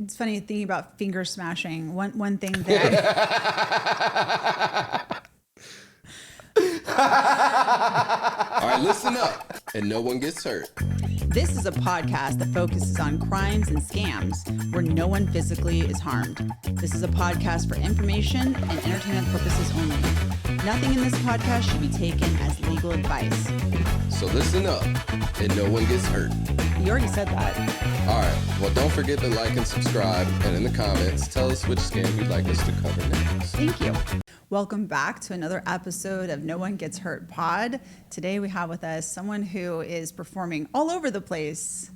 It's funny thinking about finger smashing. One thing that All right, listen up, and no one gets hurt. this is a podcast that focuses on crimes and scams where no one physically is harmed. This is a podcast for information and entertainment purposes only. Nothing in this podcast should be taken as legal advice. So listen up, and no one gets hurt. You already said that. All right, well, don't forget to like and subscribe, and in the comments, tell us which scam you'd like us to cover next. Thank you. Welcome back to another episode of No One Gets Hurt Pod. Today we have with us someone who is performing all over the place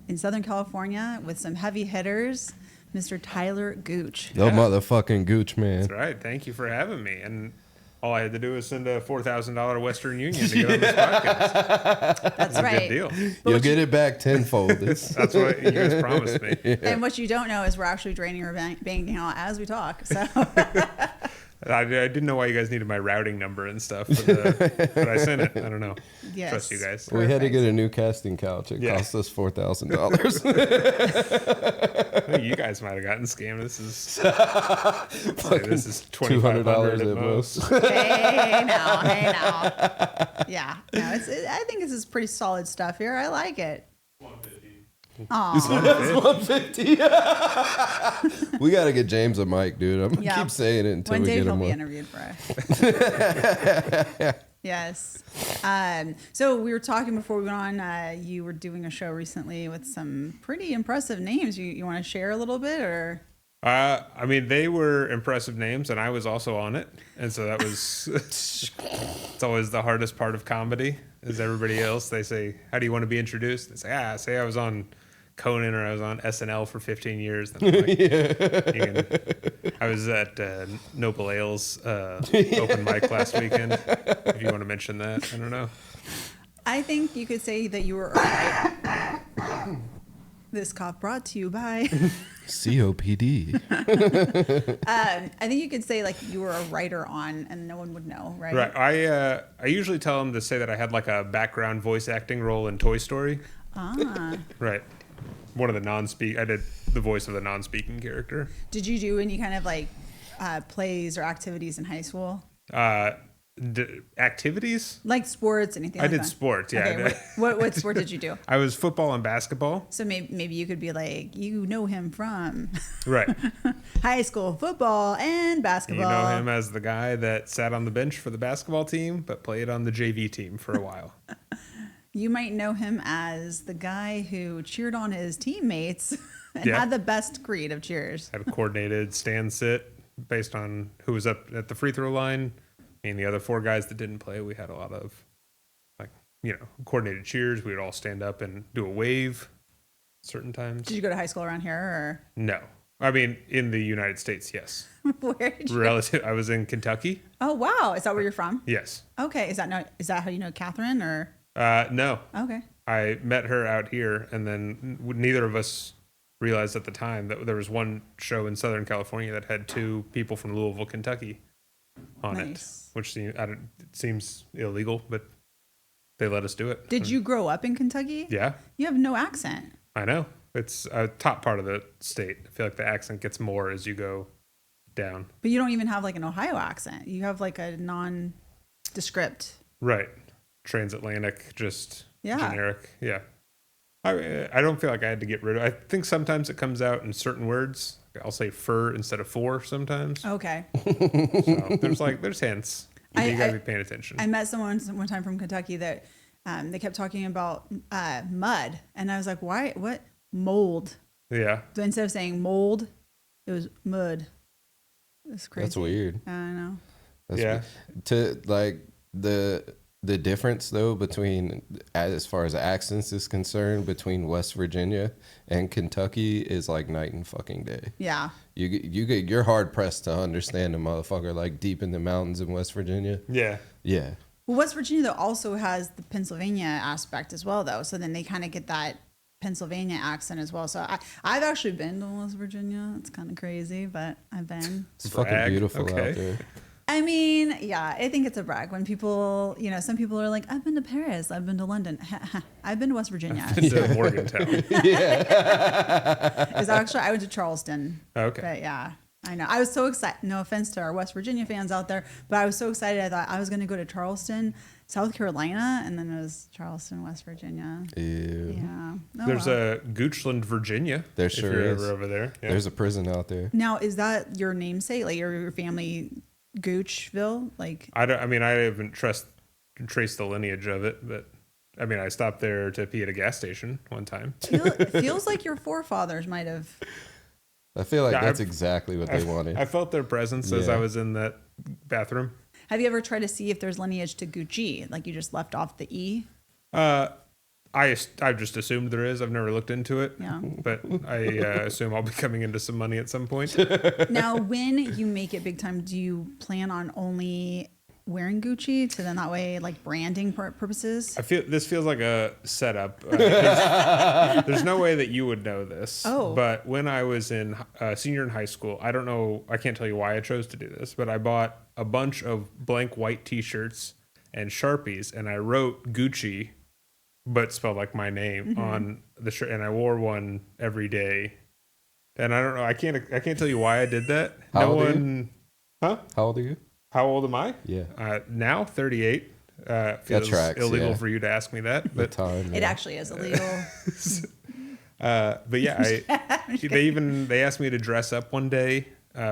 in Southern California with some heavy hitters, Mr. Tyler Gooch. Yo, motherfucking Gooch, man. That's right. Thank you for having me. And all I had to do was send a $4,000 Western Union to get on this podcast. That's right. Good deal. You'll get it back tenfold. That's what you guys promised me. Yeah. And what you don't know is we're actually draining our bank account as we talk. So I didn't know why you guys needed my routing number and stuff, but I sent it. I don't know. yes. Trust you guys. We had to get a new casting couch. It cost us $4,000. You guys might have gotten scammed. This is $2,500 at most. Hey now. Yeah. No, I think this is pretty solid stuff here. I like it. That's 150. We got to get James a mic, dude. I'm going to keep saying it until One we day get he'll him be one. interviewed for us. Yes. So we were talking before we went on. You were doing a show recently with some pretty impressive names. You want to share a little bit, or? I mean, they were impressive names, and I was also on it, and so that was. It's always the hardest part of comedy. Is everybody else? They say, "How do you want to be introduced?" They say, say I was on Conan or I was on SNL for 15 years. Then I'm like, I was at Noble Ale's open mic last weekend. If you want to mention that, I don't know. I think you could say that you were. This cough brought to you by COPD. I think you could say like you were a writer on, and no one would know, right? Right. I usually tell them to say that I had like a background voice acting role in Toy Story. Ah. Right. One of the I did the voice of the non-speaking character. Did you do any kind of like plays or activities in high school? Activities? Like sports, anything like that? I did sports, yeah. Okay, what sport did you do? I was football and basketball. So maybe you could be like, you know him from Right. high school football and basketball. You know him as the guy that sat on the bench for the basketball team, but played on the JV team for a while. You might know him as the guy who cheered on his teammates and Yeah. had the best creed of cheers. Had a coordinated stand sit based on who was up at the free throw line. And the other four guys that didn't play, we had a lot of coordinated cheers. We would all stand up and do a wave certain times. Did you go to high school around here, or No. I mean, in the United States, yes. where did you? I was in Kentucky. Oh wow, is that where you're from? Yes. Okay, is that how you know Catherine, or? No. Okay. I met her out here, and then neither of us realized at the time that there was one show in Southern California that had two people from Louisville, Kentucky on it, which seems illegal, but they let us do it. Did you grow up in Kentucky? Yeah. You have no accent. I know. It's a top part of the state. I feel like the accent gets more as you go down. But you don't even have like an Ohio accent. You have like a nondescript. Right. Transatlantic, just Yeah. generic. Yeah. I don't feel like I had to get rid of it. I think sometimes it comes out in certain words. I'll say fur instead of for sometimes. Okay. So there's hints. You gotta be paying attention. I met someone one time from Kentucky that they kept talking about mud, and I was like, "Why? What mold?" Yeah. So instead of saying mold, it was mud. It's crazy. That's weird. I know. Yeah. To like the difference though between, as far as accents is concerned, between West Virginia and Kentucky is like night and fucking day. Yeah. You're hard pressed to understand a motherfucker like deep in the mountains in West Virginia. Yeah. Yeah. Well, West Virginia though also has the Pennsylvania aspect as well, though. So then they kind of get that Pennsylvania accent as well. So I've actually been to West Virginia. It's kind of crazy, but I've been. It's fucking beautiful out there. I mean, yeah, I think it's a brag when people, some people are like, I've been to Paris, I've been to London, I've been to West Virginia. To Morgantown. Because actually, I went to Charleston. Okay. But yeah, I know. I was so excited. No offense to our West Virginia fans out there, but I was so excited. I thought I was going to go to Charleston, South Carolina, and then it was Charleston, West Virginia. Ew. Yeah. Oh, There's well. a Goochland, Virginia. There if sure you're is. ever over there. Yeah. There's a prison out there. Now, is that your namesake? Like your family, Goochville? Like, I haven't traced the lineage of it, but I mean, I stopped there to pee at a gas station one time. it feels like your forefathers might have. I feel like Yeah, that's exactly what they wanted. I felt their presence as Yeah. I was in that bathroom. Have you ever tried to see if there's lineage to Gucci? Like you just left off the E? I've just assumed there is. I've never looked into it. Yeah. But I assume I'll be coming into some money at some point. Now, when you make it big time, do you plan on only wearing Gucci to then that way, like branding purposes? This feels like a setup. There's no way that you would know this. Oh. But when I was in senior in high school, I don't know. I can't tell you why I chose to do this, but I bought a bunch of blank white T-shirts and Sharpies, and I wrote Gucci, but spelled like my name on the shirt, and I wore one every day. And I don't know. I can't tell you why I did that. How no old are you? one. Huh? How old are you? How old am I? Yeah. Now 38. Feels tracks, illegal yeah. for you to ask me that, The but time. It yeah. actually is illegal. but yeah, they asked me to dress up one day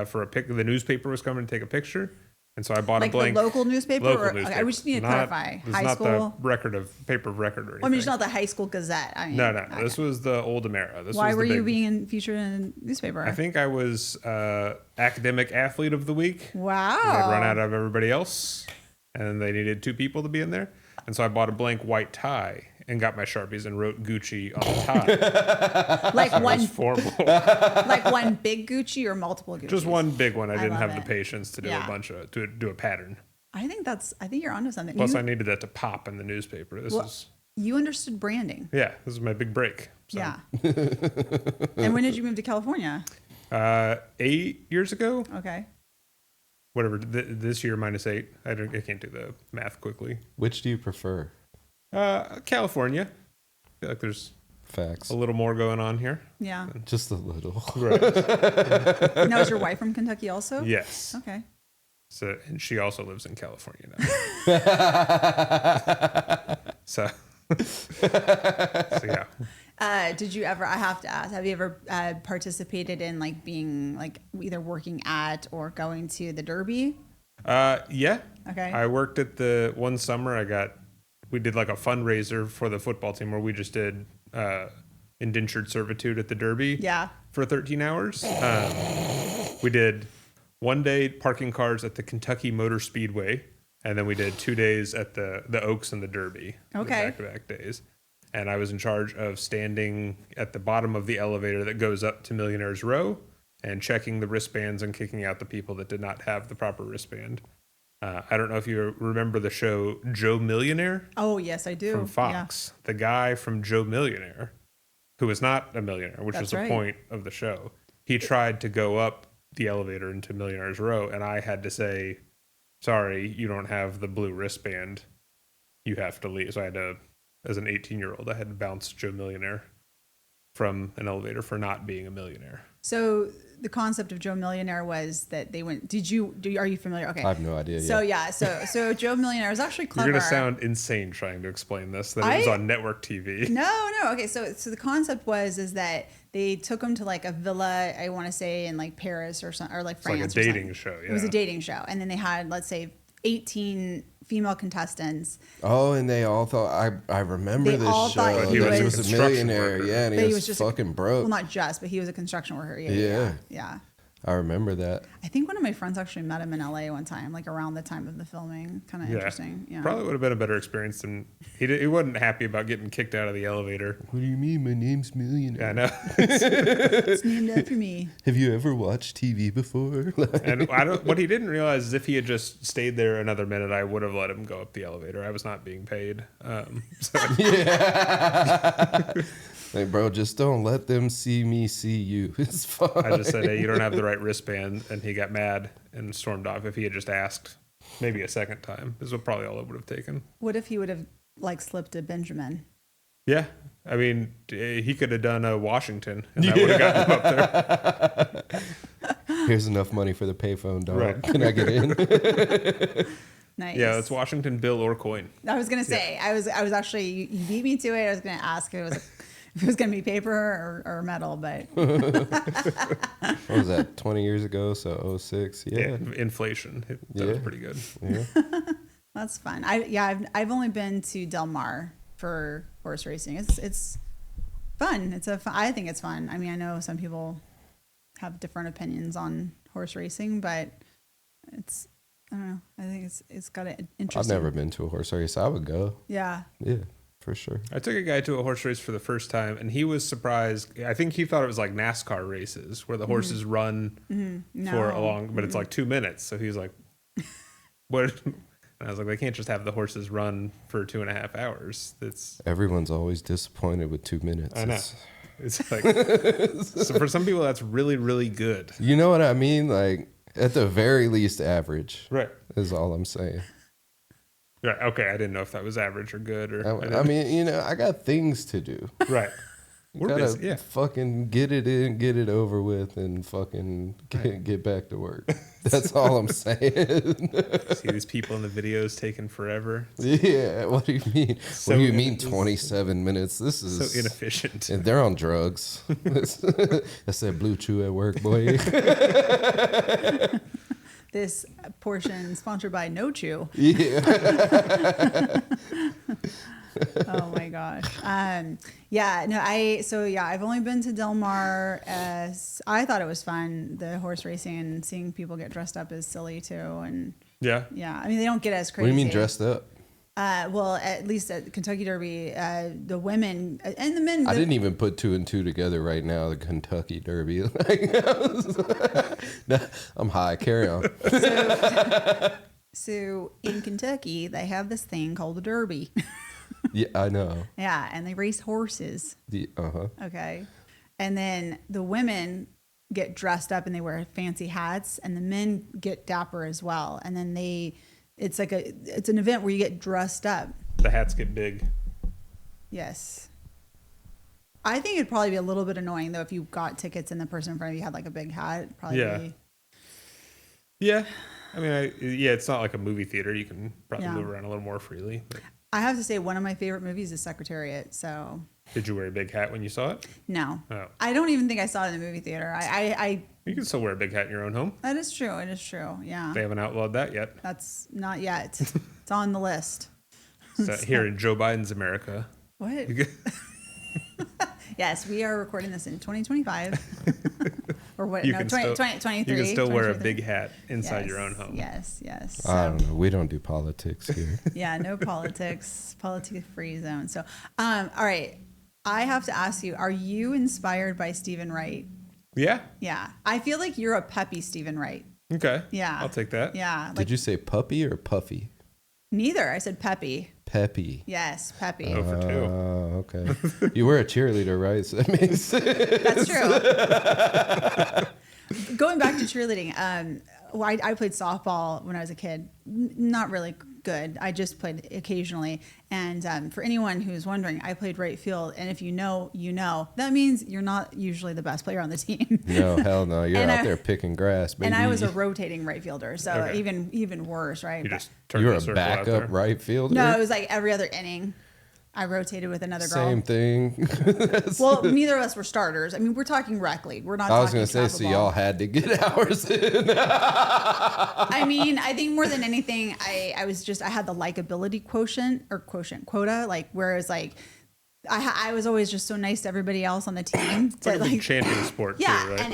for a pic. The newspaper was coming to take a picture, and so I bought Like a blank the local newspaper? local Okay, newspaper. we just need to Not- clarify. This High is school? not the record of paper of record or anything. I mean, it's not the High School Gazette. I mean, No. okay. This was the Oldham era. This Why was the were you big- featured in a newspaper? I think I was academic athlete of the week. Wow. I'd run out of everybody else, and they needed 2 people to be in there. And so I bought a blank white tie and got my Sharpies and wrote Gucci on the tie. Like It was one, formal. like one big Gucci or multiple Gucci? Just one big one. I didn't love have it. the patience to do Yeah. a bunch of to do a pattern. I think you're onto something. Plus, you, I needed that to pop in the newspaper. you understood branding. This is my big break. So, Yeah. And when did you move to California? 8 years ago, Okay. whatever. This year -8. I can't do the math quickly. Which do you prefer? California. I feel like there's Facts. a little more going on here. Yeah. Just a little. Right. Now, is your wife from Kentucky also? Yes. Okay. So, and she also lives in California now. so yeah. Did you ever, I have to ask, have you ever participated in like being like either working at or going to the Derby? Yeah. Okay. I worked at the one summer. We did like a fundraiser for the football team where we just did indentured servitude at the Derby. Yeah. For 13 hours. We did 1 day parking cars at the Kentucky Motor Speedway, and then we did 2 days at the Oaks and the Derby. Okay. Back-to-back days. And I was in charge of standing at the bottom of the elevator that goes up to Millionaire's Row and checking the wristbands and kicking out the people that did not have the proper wristband. I don't know if you remember the show Joe Millionaire Oh, yes, I do. from Fox. The guy from Joe Millionaire, who was not a millionaire, which That's was the right. point of the show, he tried to go up the elevator into Millionaire's Row, and I had to say, sorry, you don't have the blue wristband. You have to leave. So I had to, as an 18-year-old, I had to bounce Joe Millionaire from an elevator for not being a millionaire. So the concept of Joe Millionaire was that they went, are you familiar? Okay. I have no idea. So so Joe Millionaire was actually clever. You're going to sound insane trying to explain this, that it was on network TV. No. Okay. So the concept is that they took him to like a villa, I want to say in like Paris or something, or like It's like France. a or dating something. show. Yeah. It was a dating show. And then they had, let's say, 18 female contestants. Oh, and they all thought I remember They this all show. thought That he he was was a a construction millionaire. worker. Yeah, and But he he was was just fucking broke. Well, not just, but he was a construction worker. Yeah. Yeah. I remember that. I think one of my friends actually met him in LA one time, like around the time of the filming. Kind of interesting. Yeah. Probably would have been a better experience than he wasn't happy about getting kicked out of the elevator. What do you mean? My name's Millionaire. Yeah, I know. It's named after me. Have you ever watched TV before? And what he didn't realize is if he had just stayed there another minute, I would have let him go up the elevator. I was not being paid. So Like, bro, just don't let them see me see you. It's fine. I just said, hey, you don't have the right wristband, and he got mad and stormed off. If he had just asked maybe a second time, this is probably all it would have taken. What if he would have like slipped a Benjamin? Yeah. I mean, he could have done a Washington, and that would have gotten him up there. Here's enough money for the payphone, dog. Right. Can I get in? Nice. Yeah, it's Washington, bill, or coin. I was gonna say I was actually you beat me to it. I was gonna ask if it was gonna be paper or metal, but What was that? 20 years ago, so 06. Yeah. Inflation. That was pretty good. Yeah. that's fun. I've only been to Del Mar for horse racing. It's fun. I think it's fun. I mean, I know some people have different opinions on horse racing, but I don't know. I think it's got an I've interesting. never been to a horse race. I would go. Yeah. Yeah, for sure. I took a guy to a horse race for the first time, and he was surprised. I think he thought it was like NASCAR races where the horses run for a long, but it's like 2 minutes. So he was like, "What?" And I was like, "They can't just have the horses run for 2.5 hours." Everyone's always disappointed with 2 minutes. I know. It's like so for some people that's really really good. You know what I mean? Like, at the very least, average. Right. Is all I'm saying. Right. Okay. I didn't know if that was average or good or. I mean, I got things to do. Right. We're Gotta busy. Yeah. fucking get it in, get it over with, and fucking get back to work. That's all I'm saying. See these people in the videos taking forever. Yeah. What do you mean? So what do you mean 27 minutes? This is So inefficient. And they're on drugs. That's that blue chew at work, boy. This portion sponsored by No Chew. Yeah. Oh my gosh. I've only been to Del Mar. I thought it was fun. The horse racing and seeing people get dressed up is silly too. And Yeah. I mean, they don't get as crazy. What do you mean dressed up? Well, at least at Kentucky Derby, the women and the men. I didn't even put 2 and 2 together right now. The Kentucky Derby. I'm high. Carry on. So in Kentucky, they have this thing called the Derby. Yeah, I know. Yeah, and they race horses. Okay. And then the women get dressed up and they wear fancy hats, and the men get dapper as well. And then it's an event where you get dressed up. The hats get big. Yes. I think it'd probably be a little bit annoying though if you got tickets and the person in front of you had like a big hat. Yeah. I mean, it's not like a movie theater. You can probably move around a little more freely. But. I have to say, one of my favorite movies is Secretariat. So. Did you wear a big hat when you saw it? No. Oh. I don't even think I saw it in the movie theater. You can still wear a big hat in your own home. That is true. It is true. Yeah. They haven't outlawed that yet. That's not yet. It's on the list. So here in Joe Biden's America. What? Yes, we are recording this in 2025. Or what? You No, can 2023. You can still wear a 2023. big hat inside Yes, your own home. Yes. I don't know. We don't do politics here. Yeah, no politics, politic-free zone. So, all right. I have to ask you, are you inspired by Stephen Wright? Yeah. Yeah. I feel like you're a peppy Stephen Wright. Okay. Yeah. I'll take that. Yeah. Like, Did you say puppy or puffy? neither. I said peppy. Peppy. Yes, peppy. Oh, for 2. Oh, okay. You were a cheerleader, right? So that makes sense. That's true. Going back to cheerleading, I played softball when I was a kid. Not really good. I just played occasionally. And for anyone who's wondering, I played right field. And if you know, you know. That means you're not usually the best player on the team. No, hell no. You're out there picking grass, baby. And I was a rotating right fielder, so Okay. even worse, right? You just turned You're the a circle out backup there. right fielder? No, it was like every other inning. I rotated with another girl. Same thing. Well, neither of us were starters. I mean, we're talking rec league. We're not. I was going to say, so y'all had to get hours in. I mean, I think more than anything, I had the likability quota, like whereas like I was always just so nice to everybody else on the team. It's like a big champion sport yeah, too, right? and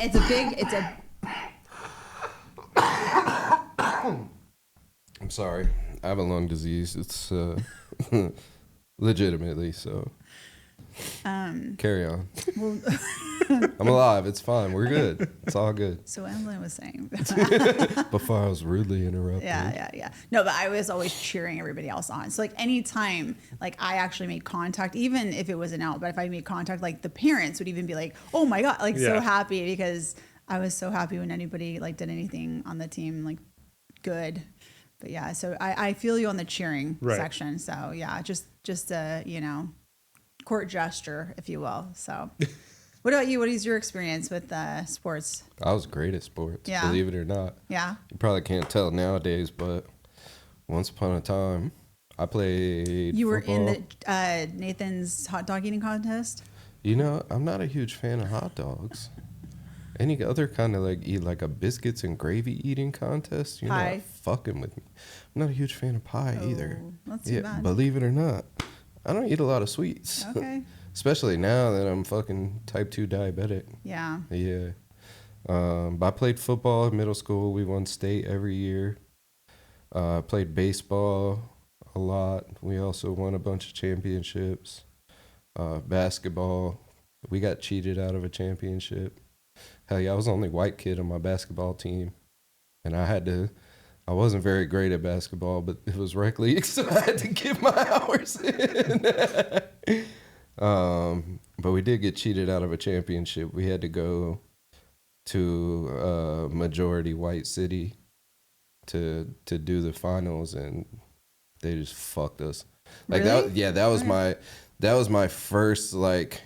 I'm sorry. I have a lung disease. It's legitimately so. Carry on. Well, I'm alive. It's fine. We're good. It's all good. so Emily was saying. Before I was rudely interrupted. Yeah. No, but I was always cheering everybody else on. So like anytime like I actually made contact, even if it wasn't out, but if I made contact, like the parents would even be like, oh my God, like so happy because I was so happy when anybody like did anything on the team, like good. But yeah, so I feel you on the cheering section. So yeah, just a, you know, court gesture, if you will. So what about you? What is your experience with sports? I was great at sports, believe it or not. Yeah. You probably can't tell nowadays, but once upon a time, I played You were football. in the Nathan's hot dog eating contest? You know, I'm not a huge fan of hot dogs. Any other kind of like eat like a biscuits and gravy eating contest, you're Pie. not fucking with me. I'm not a huge fan of pie either. That's too bad. Believe it or not, I don't eat a lot of sweets. Okay. Especially now that I'm fucking type 2 diabetic. Yeah. Yeah. But I played football in middle school. We won state every year. Played baseball a lot. We also won a bunch of championships. Basketball. We got cheated out of a championship. Hell yeah, I was the only white kid on my basketball team. And I wasn't very great at basketball, but it was rec league, so I had to give my hours in. But we did get cheated out of a championship. We had to go to a majority white city to do the finals, and they just fucked us. Like Really? that was my first like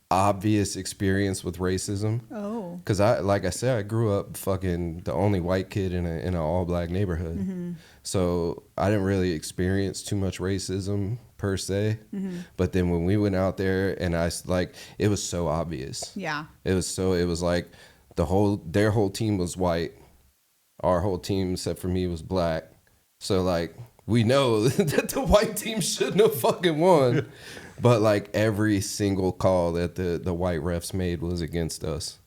obvious experience with racism. Oh. Cause I grew up fucking the only white kid in an all black neighborhood. Mm-hmm. So I didn't really experience too much racism per se. Mm-hmm. But then when we went out there and it was so obvious. Yeah. It was like their whole team was white. Our whole team, except for me, was black. So like, we know that the white team shouldn't have fucking won. But like every single call that the white refs made was against us.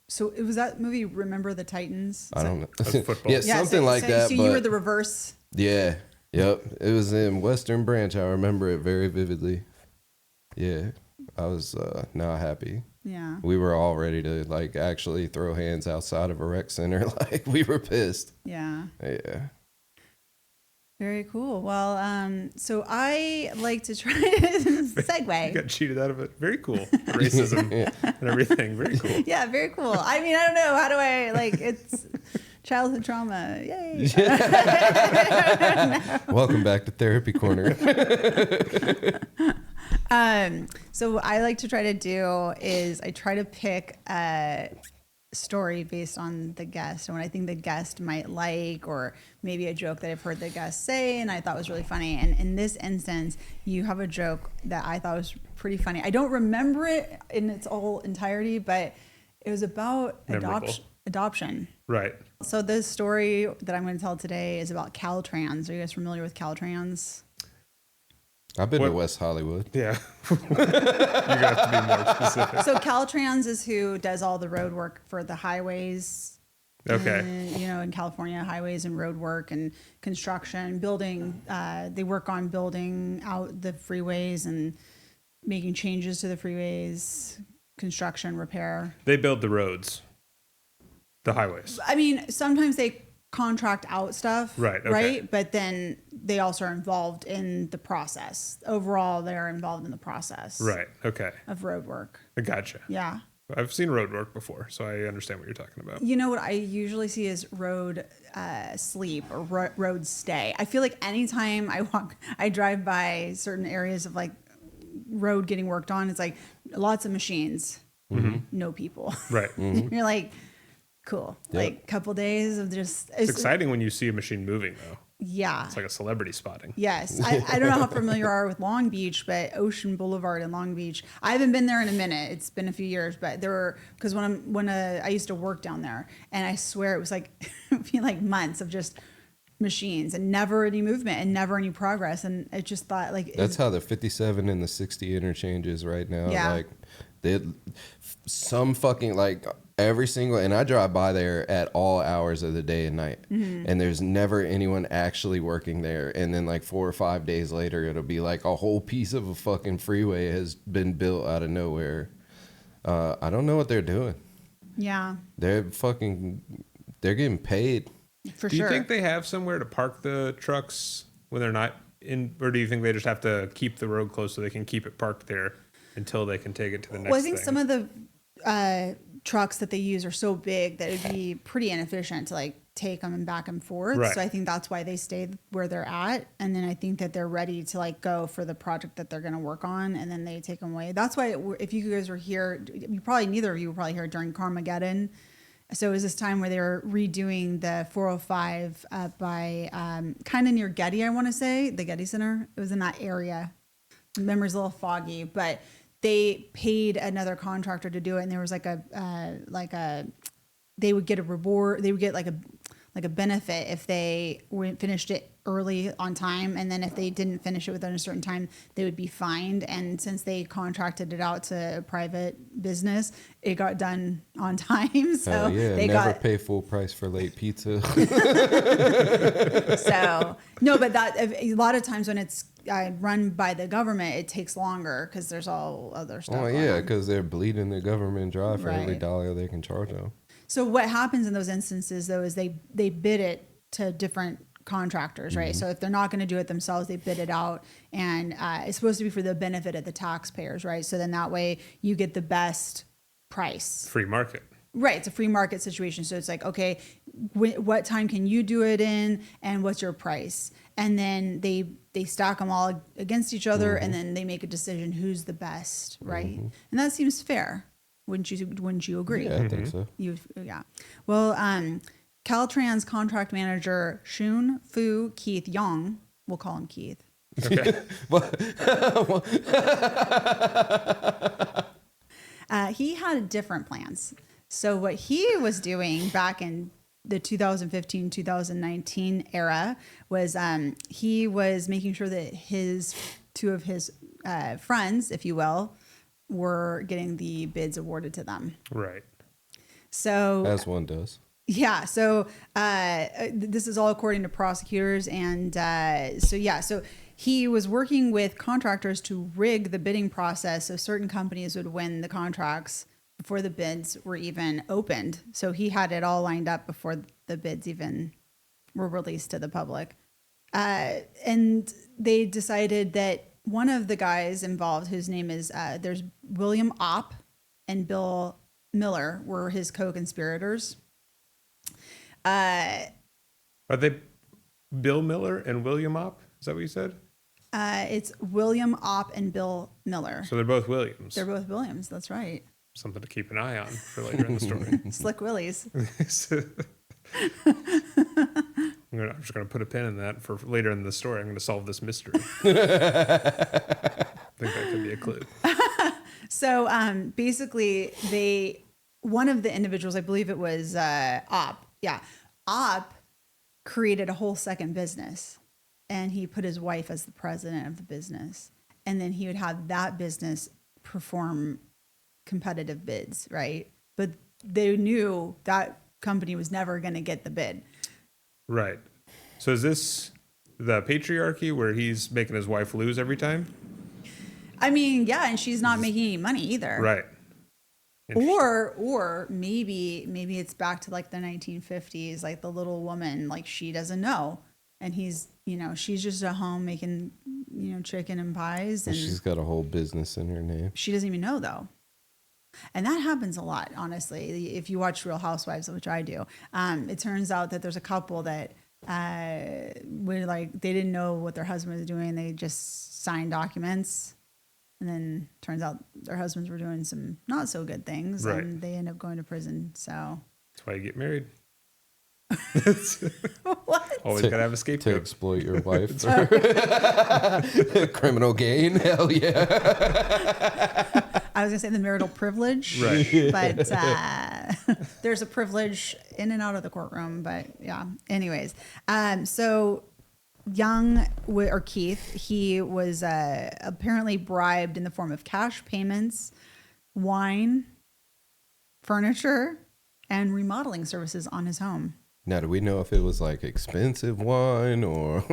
So it was that movie Remember the Titans? I don't know. football. Yeah, something like that. So but you were the reverse. yeah, yep. It was in Western Branch. I remember it very vividly. Yeah, I was not happy. Yeah. We were all ready to like actually throw hands outside of a rec center. Like we were pissed. Yeah. Yeah. Very cool. Well, so I like to try to segue. You got cheated out of it. Very cool. Racism and everything. Very cool. Yeah, very cool. I mean, I don't know. How do I, like, it's childhood trauma. Yay. Welcome back to Therapy Corner. So what I like to try to do is I try to pick a story based on the guest and what I think the guest might like, or maybe a joke that I've heard the guest say and I thought was really funny. And in this instance, you have a joke that I thought was pretty funny. I don't remember it in its whole entirety, but it was about adoption. Right. So the story that I'm going to tell today is about CalTrans. Are you guys familiar with CalTrans? I've been to West Hollywood. Yeah. You're going to have to be more specific. So CalTrans is who does all the road work for the highways. Okay. In California, highways and road work and construction, building. They work on building out the freeways and making changes to the freeways, construction, repair. They build the roads, the highways. I mean, sometimes they contract out stuff. Right. Okay. Right. But then they also are involved in the process. Overall, they're involved in the process. Right. Okay. Of road work. I gotcha. Yeah. I've seen road work before, so I understand what you're talking about. You know what I usually see is road sleep or road stay. I feel like anytime I drive by certain areas of like road getting worked on, it's like lots of machines, no people. Right. Mm-hmm. You're like, cool. Yep. Like couple days of just. It's exciting when you see a machine moving, though. Yeah. It's like a celebrity spotting. Yes. I don't know how familiar you are with Long Beach, but Ocean Boulevard in Long Beach. I haven't been there in a minute. It's been a few years, but there were, because I used to work down there, and I swear it was like, it would be like months of just machines and never any movement and never any progress. And I just thought like That's how the 57 and the 60 interchanges right now. Yeah. Like some fucking like every single, and I drive by there at all hours of the day and night, and there's never anyone actually working there. And then like 4 or 5 days later, it'll be like a whole piece of a fucking freeway has been built out of nowhere. I don't know what they're doing. Yeah, They're getting paid. for Do sure. you think they have somewhere to park the trucks when they're not in, or do you think they just have to keep the road closed so they can keep it parked there until they can take it to the next Well, I think thing? some of the trucks that they use are so big that it'd be pretty inefficient to like take them and back and forth. Right. So I think that's why they stayed where they're at. And then I think that they're ready to like go for the project that they're going to work on, and then they take them away. That's why if you guys were here, neither of you were probably here during Carmageddon. So it was this time where they were redoing the 405 by kind of near Getty, I want to say, the Getty Center. It was in that area. The memory's a little foggy, but they paid another contractor to do it, and there was they would get a reward. They would get like a benefit if they finished it early on time, and then if they didn't finish it within a certain time, they would be fined. And since they contracted it out to a private business, it got done on time. So Hell yeah, they never got pay full price for late pizza. so no, but that a lot of times when it's run by the government, it takes longer because there's all other stuff. Oh going yeah, on. because they're bleeding the government dry for every Right. dollar they can charge them. So what happens in those instances though is they bid it to different contractors, right? So if they're not going to do it themselves, they bid it out, and it's supposed to be for the benefit of the taxpayers, right? So then that way you get the best price. Free market. Right, it's a free market situation. So it's like, okay, what time can you do it in, and what's your price? And then they stack them all against each other, and then they make a decision who's the best, right? And that seems fair. Wouldn't you agree? Yeah, I think so. Yeah. Well, CalTrans contract manager Shun Fu Keith Young, we'll call him Keith. Okay. He had different plans. So what he was doing back in the 2015-2019 era was he was making sure that two of his friends, if you will, were getting the bids awarded to them. Right. So As one does. yeah, so this is all according to prosecutors, and so he was working with contractors to rig the bidding process so certain companies would win the contracts before the bids were even opened. So he had it all lined up before the bids even were released to the public. And they decided that one of the guys involved, whose name is, there's William Opp and Bill Miller, were his co-conspirators. Are they Bill Miller and William Opp? Is that what you said? It's William Opp and Bill Miller. So they're both Williams. They're both Williams. That's right. Something to keep an eye on for later in the story. Slick Willies. I'm just going to put a pin in that for later in the story. I'm going to solve this mystery. I think that could be a clue. So basically, one of the individuals, I believe it was Opp. Yeah, Opp created a whole second business, and he put his wife as the president of the business, and then he would have that business perform competitive bids, right? But they knew that company was never going to get the bid. Right. So is this the patriarchy where he's making his wife lose every time? I mean, yeah, and she's not making any money either. Right. Or maybe it's back to like the 1950s, like the little woman, like she doesn't know, and he's, she's just at home making, chicken and pies, and She's got a whole business in her name. she doesn't even know though. And that happens a lot, honestly. If you watch Real Housewives, which I do, it turns out that there's a couple that they didn't know what their husband was doing. They just signed documents, and then turns out their husbands were doing some not so good things, Right. and they end up going to prison. So That's why you get married. what? Always To- got to have a To scapegoat. exploit your wife. Criminal gain. Hell yeah. I was gonna say the marital privilege, Right. but there's a privilege in and out of the courtroom, but yeah. Anyways, so Keith, he was apparently bribed in the form of cash payments, wine, furniture, and remodeling services on his home. Now, do we know if it was like expensive wine or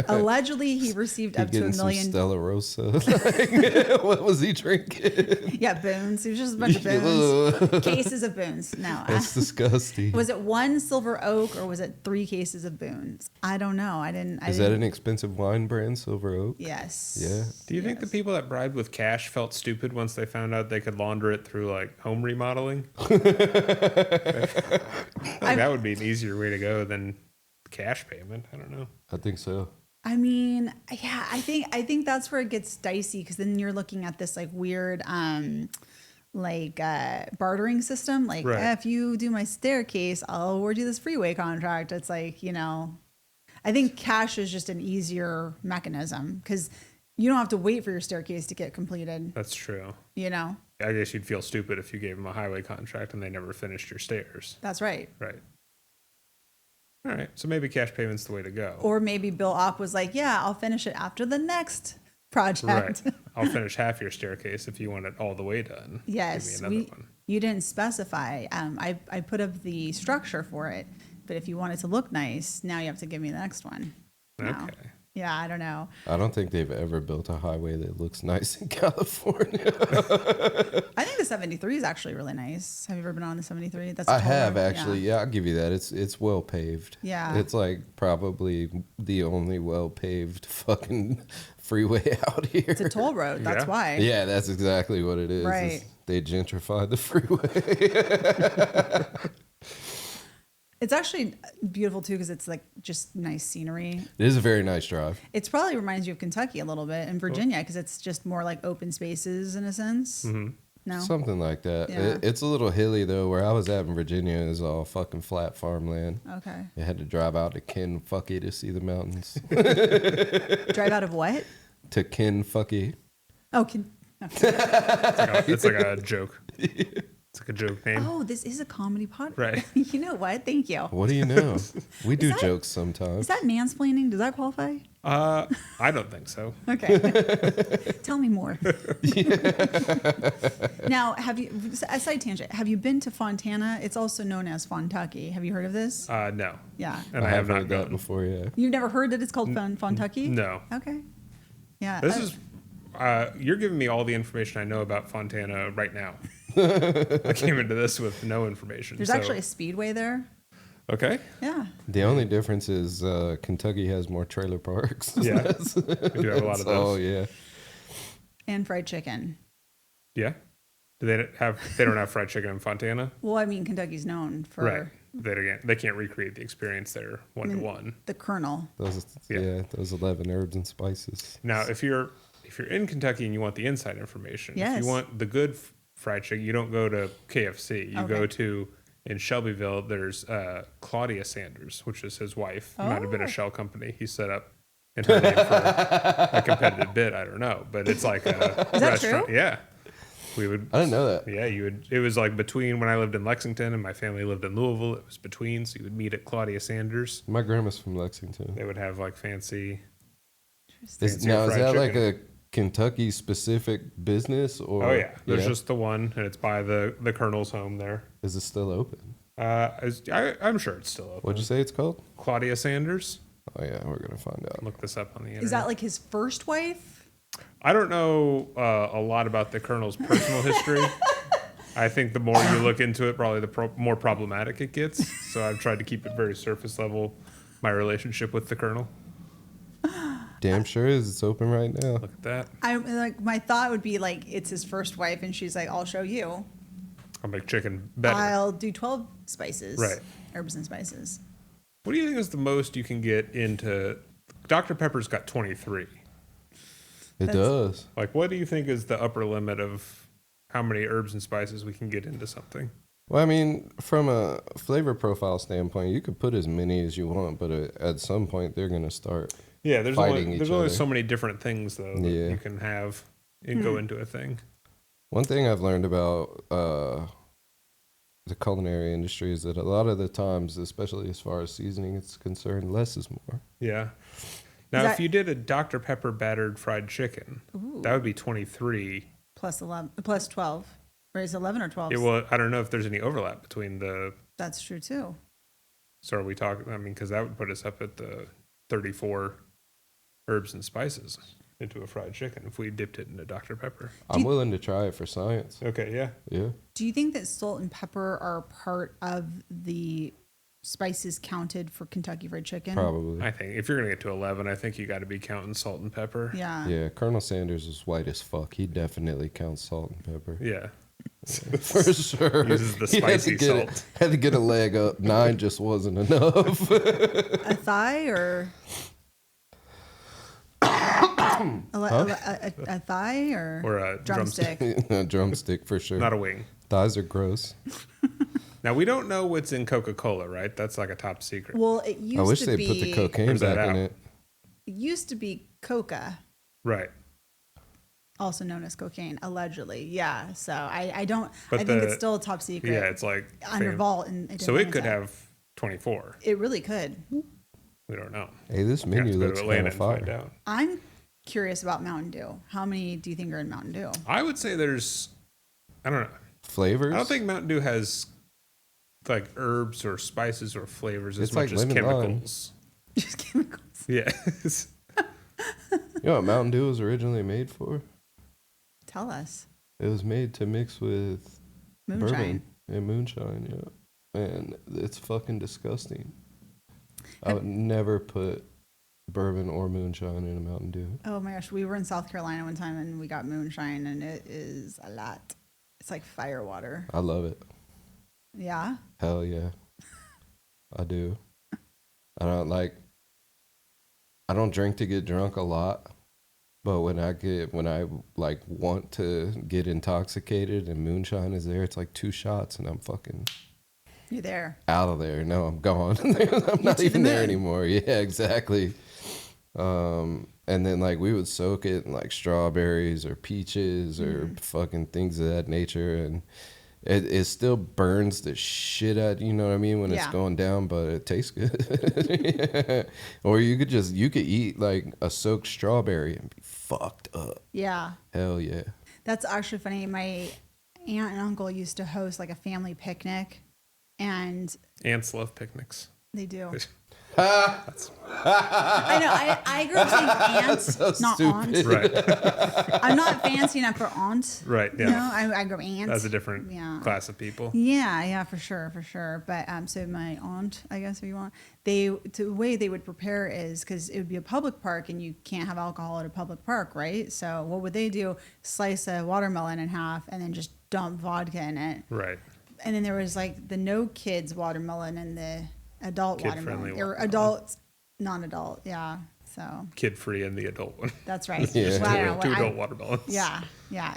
Allegedly, he received up to $1 million. Stella Rosa. Like, what was he drinking? Yeah, boons. It was just a bunch of boons. Cases of boons. No, That's disgusting. Was it one Silver Oak or was it 3 cases of boons? I don't know. Is that an expensive wine brand, Silver Oak? Yes. Yeah. Do you think the people that bribed with cash felt stupid once they found out they could launder it through like home remodeling? That would be an easier way to go than cash payment. I don't know. I think so. I mean, yeah, I think that's where it gets dicey because then you're looking at this like weird bartering system. Like, Right. if you do my staircase, I'll award you this freeway contract. It's like, I think cash is just an easier mechanism because you don't have to wait for your staircase to get completed. That's true. I guess you'd feel stupid if you gave them a highway contract and they never finished your stairs. That's right. Right. All right. So maybe cash payment's the way to go. Or maybe Bill Ock was like, yeah, I'll finish it after the next project. Right. I'll finish half your staircase if you want it all the way done. Yes. Give me another one. You didn't specify. I put up the structure for it, but if you want it to look nice, now you have to give me the next one. No. Okay. Yeah, I don't know. I don't think they've ever built a highway that looks nice in California. I think the 73 is actually really nice. Have you ever been on the 73? I have actually. Yeah, I'll give you that. It's well paved. Yeah. It's like probably the only well paved fucking freeway out here. It's a toll road. That's Yeah. why. Yeah, that's exactly what it is. Right. They gentrified the freeway. It's actually beautiful too because it's like just nice scenery. It is a very nice drive. It probably reminds you of Kentucky a little bit and Virginia because it's just more like open spaces in a sense. Mm-hmm. No. Something like that. Yeah. It's a little hilly though. Where I was at in Virginia is all fucking flat farmland. Okay. You had to drive out to Kentucky to see the mountains. Drive out of what? To Kentucky. Oh, It's like a joke. It's like a joke name. Oh, this is a comedy podcast. Right. You know what? Thank you. What do you know? We do that- jokes sometimes. Is that mansplaining? Does that qualify? I don't think so. Okay. Tell me more. Now, a side tangent, have you been to Fontana? It's also known as Fontucky. Have you heard of this? No. Yeah. And I have not heard that gone. before, yeah. You've never heard that it's called Fontucky? No. Okay. Yeah. This is you're giving me all the information I know about Fontana right now. I came into this with no information. There's actually a speedway there. Okay. Yeah. The only difference is Kentucky has more trailer parks. Yeah. We do have a lot of those. Oh, yeah. And fried chicken. Yeah. Do they don't have fried chicken in Fontana? Well, I mean, Kentucky's known for Right. They can't recreate the experience there one to one. the Colonel. Those 11 herbs and spices. Now, if you're in Kentucky and you want the inside information, Yes. if you want the good fried chicken, you don't go to KFC. You go Okay. to in Shelbyville. There's Claudia Sanders, which is his wife. It might have been a shell company he set up in her name for a competitive bid. I don't know, but it's like a Is that restaurant. true? Yeah, we would. I didn't know that. Yeah, you would. It was like between when I lived in Lexington and my family lived in Louisville. It was between, so you would meet at Claudia Sanders. My grandma's from Lexington. They would have like fancy. Is fancier fried that like chicken. a Kentucky specific business? Or Oh yeah, there's just the one, and it's by the Colonel's home there. Is it still open? I'm sure it's still open. What'd you say it's called? Claudia Sanders. Oh, yeah, we're going to find out. Look this up on the internet. Is that like his first wife? I don't know a lot about the Colonel's personal history. I think the more you look into it, probably the more problematic it gets. So I've tried to keep it very surface level, my relationship with the Colonel. Damn sure is. It's open right now. Look at that. My thought would be like it's his first wife, and she's like, "I'll show you. I'll make chicken better. I'll do 12 spices, Right. Herbs and spices." What do you think is the most you can get into? Dr. Pepper's got 23. It does. Like, what do you think is the upper limit of how many herbs and spices we can get into something? Well, I mean, from a flavor profile standpoint, you could put as many as you want, but at some point they're going to start. Yeah, there's fighting only each only other. so many different things though that Yeah. you can have and go into a thing. One thing I've learned about the culinary industry is that a lot of the times, especially as far as seasoning is concerned, less is more. Yeah. Now, Is if you did a Dr. Pepper battered fried chicken, that would be 23. Plus 11, plus 12. Or is it 11 or 12? Yeah, well, I don't know if there's any overlap between the. That's true too. So are we talking? I mean, because that would put us up at the 34 herbs and spices into a fried chicken if we dipped it into Dr. Pepper. I'm willing to try it for science. Okay, yeah. Yeah. Do you think that salt and pepper are part of the spices counted for Kentucky Fried Chicken? Probably. I think if you're going to get to 11, I think you got to be counting salt and pepper. Yeah. Yeah, Colonel Sanders is white as fuck. He definitely counts salt and pepper. Yeah. For sure. Uses the He had to spicy get salt. Had to get a leg up. 9 just wasn't enough. A thigh or a thigh Or a drumstick? A drumstick for sure. Not a wing. Thighs are gross. Now, we don't know what's in Coca-Cola, right? That's like a top secret. Well, it used I wish to they be. put the cocaine Where's that back in out? it. It used to be coca, Right. also known as cocaine, allegedly. Yeah. So I don't. But I think the- it's still a top secret. Yeah, it's like. under vault and So it could have 24. It really could. We don't know. Hey, this We have menu to go looks to kind Atlanta of and find fire. out. I'm curious about Mountain Dew. How many do you think are in Mountain Dew? I would say there's. I don't know. Flavors? I don't think Mountain Dew has like herbs or spices or flavors as It's much like as lemon lime. chemicals. Just chemicals. Yeah. You know what Mountain Dew was originally made for? Tell us. It was made to mix with Moonshine. bourbon and moonshine, yeah. And it's fucking disgusting. I would never put bourbon or moonshine in a Mountain Dew. Oh my gosh, we were in South Carolina one time and we got moonshine and it is a lot. It's like fire water. I love it. Yeah. Hell yeah. I do. I don't drink to get drunk a lot, but when I like want to get intoxicated and moonshine is there, it's like 2 shots and I'm fucking You're there. out of there. No, I'm gone. I'm not to even the there moon. anymore. Yeah, exactly. And then like we would soak it in like strawberries or peaches or fucking things of that nature, and it still burns the shit out, you know what I mean, when it's Yeah. going down, but it tastes good. Yeah. Or you could eat like a soaked strawberry and be fucked up. Yeah. Hell yeah. That's actually funny. My aunt and uncle used to host like a family picnic and Ants love picnics. they do. I know. I grew up saying aunts, So not stupid. aunts. Right. I'm not fancy enough for aunt. Right. Yeah. You know, I grew up aunts. That's a different Yeah. class of people. Yeah, for sure. But so my aunt, I guess if you want, the way they would prepare is because it would be a public park and you can't have alcohol at a public park, right? So what would they do? Slice a watermelon in half and then just dump vodka in it. Right. And then there was like the no kids watermelon and the adult Kid-friendly watermelon. Or watermelon. adult, non-adult, yeah. So Kid free and the adult one. that's right. Yeah. Well, I don't know, Two I- adult watermelons. yeah.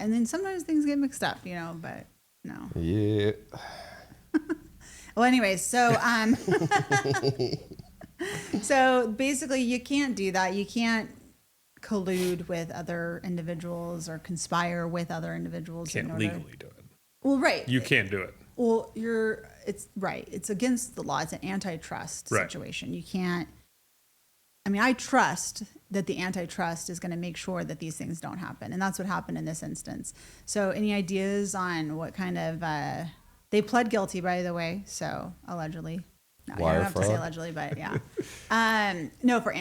And then sometimes things get mixed up, but no. Yeah. Well, anyways, so so basically, you can't do that. You can't collude with other individuals or conspire with other individuals. Can't legally do it. Well, right. You can't do it. Well, it's right. It's against the law. It's an antitrust Right. situation. You can't. I mean, I trust that the antitrust is going to make sure that these things don't happen, and that's what happened in this instance. So, any ideas on what kind of? They pled guilty, by the way. So allegedly. No, you Wire don't have to say fraud? allegedly, but yeah. No, for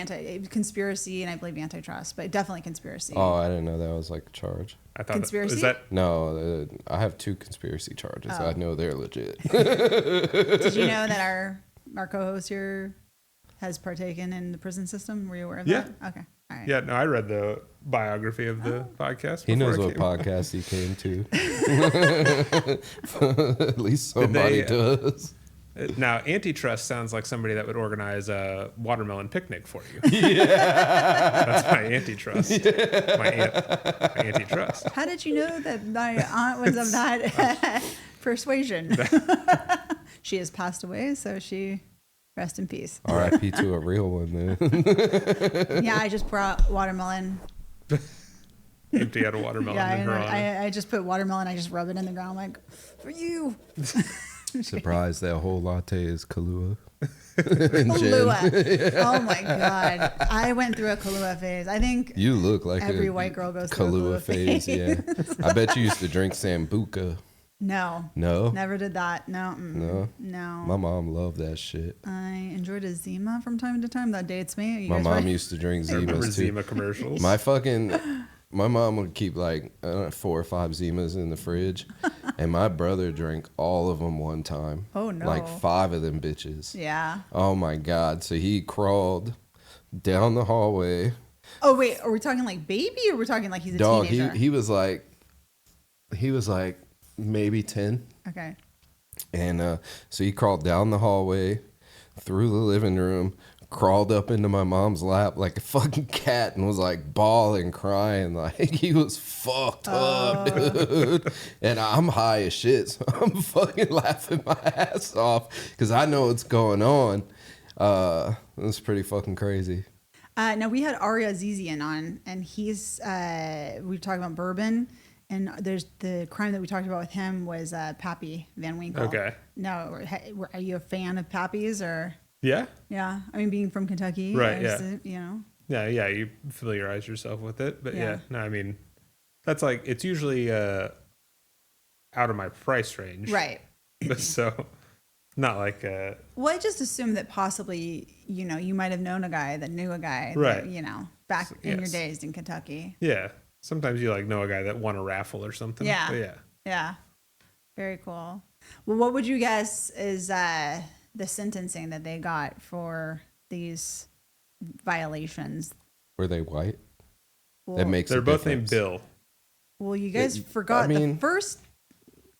conspiracy and I believe antitrust, but definitely conspiracy. Oh, I didn't know that was like a charge. I thought Conspiracy? Is that No, I have 2 conspiracy charges. Oh. I know they're legit. Did you know that our co-host here has partaken in the prison system? Were you aware of Yeah. that? Okay. All right. Yeah, no, I read the biography of the podcast. He knows before what I came. podcast he came to. At least somebody they, does. Now, antitrust sounds like somebody that would organize a watermelon picnic for you. Yeah. That's my antitrust. My antitrust. How did you know that my aunt was of that persuasion? She has passed away, so she rest in peace. R.I.P. to a real one, then. Yeah, I just brought watermelon. Empty out a watermelon Yeah, in her honor. I just put watermelon. I just rub it in the ground like, for you. Surprised that whole latte is Kahlua. Kahlua. Oh my God. I went through a Kahlua phase. I think You look like every a white girl goes through a Kahlua phase. Yeah, I bet you used to drink Sambuca. No. No, Never did that. No. no. No. My mom loved that shit. I enjoyed a Zima from time to time. That dates me. You My guys mom ready? used to drink I remember Zimas too. Zima commercials. My mom would keep like 4 or 5 Zimas in the fridge, and my brother drank all of them one time. Oh, no. Like 5 of them bitches. Yeah. Oh my God! So he crawled down the hallway. Oh, wait. Are we talking like baby or we're talking like he's a Dog, teenager? he was like maybe 10. Okay. And so he crawled down the hallway, through the living room, crawled up into my mom's lap like a fucking cat, and was like bawling, crying. Like he was fucked up, dude. And I'm high as shit, so I'm fucking laughing my ass off because I know what's going on. It's pretty fucking crazy. Now we had Aria Zizian on, and he's we were talking about bourbon, and there's the crime that we talked about with him was Pappy Van Winkle. Okay. No, are you a fan of Pappy's or? Yeah. Yeah, I mean, being from Kentucky, Right, you know. Yeah. You familiarize yourself with it, but Yeah. yeah. No, I mean, that's like it's usually out of my price range, Right. So, not like Well, I just assumed that possibly, you know, you might have known a guy that knew a guy, Right. that, you know, back in your Yes. days in Kentucky. yeah. Sometimes you like know a guy that won a raffle or something. Yeah. But yeah. Yeah. Very cool. Well, what would you guess is the sentencing that they got for these violations? Were they white? Well, That makes They're a both difference. named Bill. well, you guys I forgot the mean- first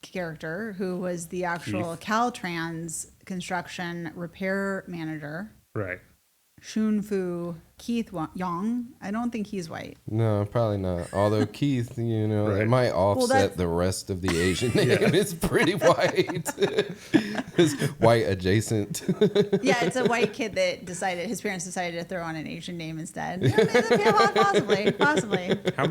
character who was the actual CalTrans construction repair manager, Right. Shunfu Keith Young. I don't think he's white. No, probably not. Although Keith, you know, it Right. might offset that's- the rest of the Asian name. It's pretty white. It's white adjacent. Yeah, it's a white kid that decided his parents decided to throw on an Asian name instead. Yeah, possibly. How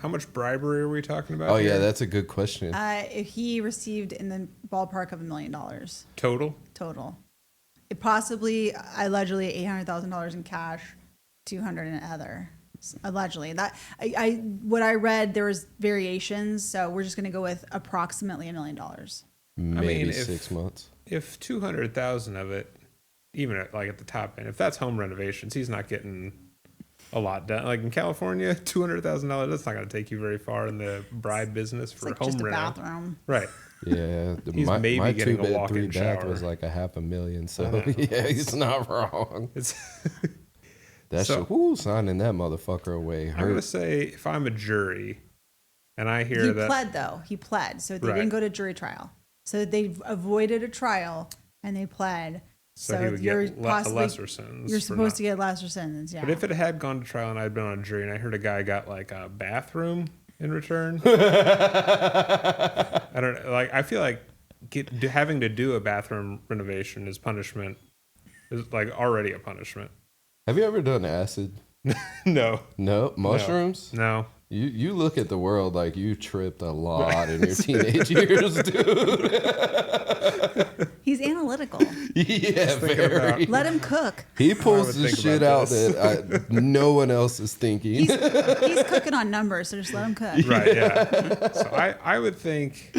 much bribery are we talking about? Oh yeah, here? that's a good question. He received in the ballpark of $1 million Total. total. It possibly, allegedly, $800,000 in cash, 200 in other. Allegedly, that what I read, there was variations, so we're just going to go with approximately $1 million. Maybe mean, 6 months. If 200,000 of it, even at the top end, if that's home renovations, he's not getting a lot done. Like in California, $200,000, that's not going to take you very far in the bribe business It's for like home just a reno. bathroom. Right. Yeah, He's my maybe getting a 2-bed, walk-in 3-bath shower. was like $500,000. So know. yeah, he's not wrong. It's That So- shit, whoo, signing that motherfucker away I'm going to hurt. say if I'm a jury and I hear He that pled, though. He pled. So they Right. didn't go to jury trial. So they avoided a trial and they pled. so he would you're get a possibly, lesser sentence. you're for supposed not- to get a lesser sentence, yeah. But if it had gone to trial and I'd been on a jury and I heard a guy got like a bathroom in return, I don't know. Like I feel like having to do a bathroom renovation is punishment. Is like already a punishment. Have you ever done acid? No, No, mushrooms. no. You look at the world like you tripped a lot in your teenage years, dude. He's analytical. Yeah, thinking very. Let him cook. He would pulls the think shit about out this. that no one else is thinking. He's cooking on numbers, so just let him cook. Right, yeah. So I would think